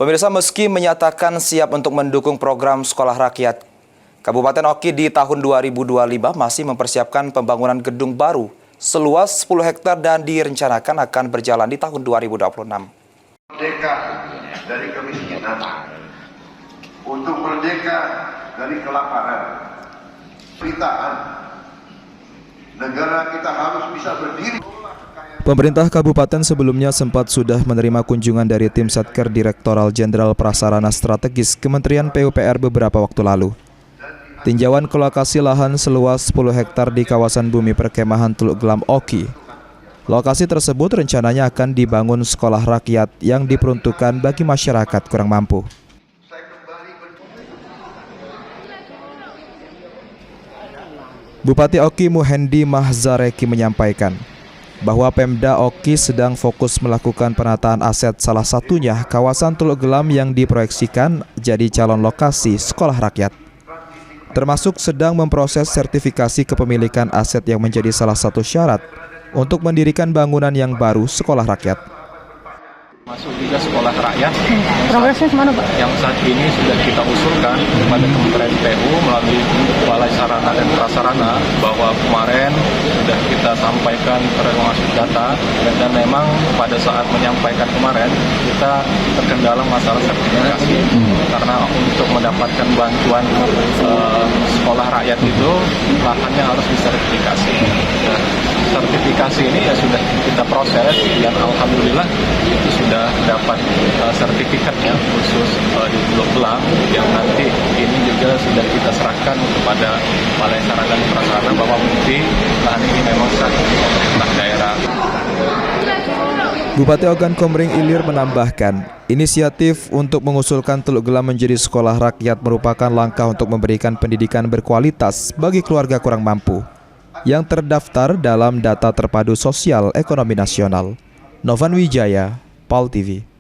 Pemirsa, meski menyatakan siap untuk mendukung program sekolah rakyat, Kabupaten Oki di tahun 2025 masih mempersiapkan pembangunan gedung baru seluas 10 hektar dan direncanakan akan berjalan di tahun 2026. Merdeka dari kemiskinan, untuk merdeka dari kelaparan, penderitaan, negara kita harus bisa berdiri. Pemerintah kabupaten sebelumnya sudah menerima kunjungan dari tim Satker Direktoral Jenderal Prasarana Strategis Kementerian PUPR beberapa waktu lalu. Tinjauan ke lokasi lahan seluas 10 hektar di kawasan bumi perkemahan Teluk Gelam Oki. Lokasi tersebut rencananya akan dibangun sekolah rakyat yang diperuntukkan bagi masyarakat kurang mampu. Bupati Oki Muhendi Mahzareki menyampaikan bahwa Pemda Oki sedang fokus melakukan penataan aset, salah satunya kawasan Teluk Gelam yang diproyeksikan jadi calon lokasi sekolah rakyat. Termasuk sedang memproses sertifikasi kepemilikan aset yang menjadi salah satu syarat untuk mendirikan bangunan yang baru sekolah rakyat. Masuk juga sekolah rakyat. Progresnya kemana, Pak? Yang saat ini sudah kita usulkan kepada Kementerian PU melalui Balai Sarana dan Prasarana bahwa kemarin sudah kita sampaikan termasuk data dan memang pada saat menyampaikan kemarin kita terkendala masalah sertifikasi karena untuk mendapatkan bantuan sekolah rakyat itu lahannya harus disertifikasi. Nah, sertifikasi ini ya sudah kita proses dan alhamdulillah itu sudah dapat sertifikatnya khusus di Teluk Gelam yang nanti ini juga sudah kita serahkan kepada Balai Sarana dan Prasarana bahwa bukti lahan ini memang sah pemerintah daerah. Bupati Ogan Komering Ilir menambahkan, inisiatif untuk mengusulkan Teluk Gelam menjadi sekolah rakyat merupakan langkah untuk memberikan pendidikan berkualitas bagi keluarga kurang mampu yang terdaftar dalam data terpadu sosial ekonomi nasional. Novan Wijaya, PAL TV.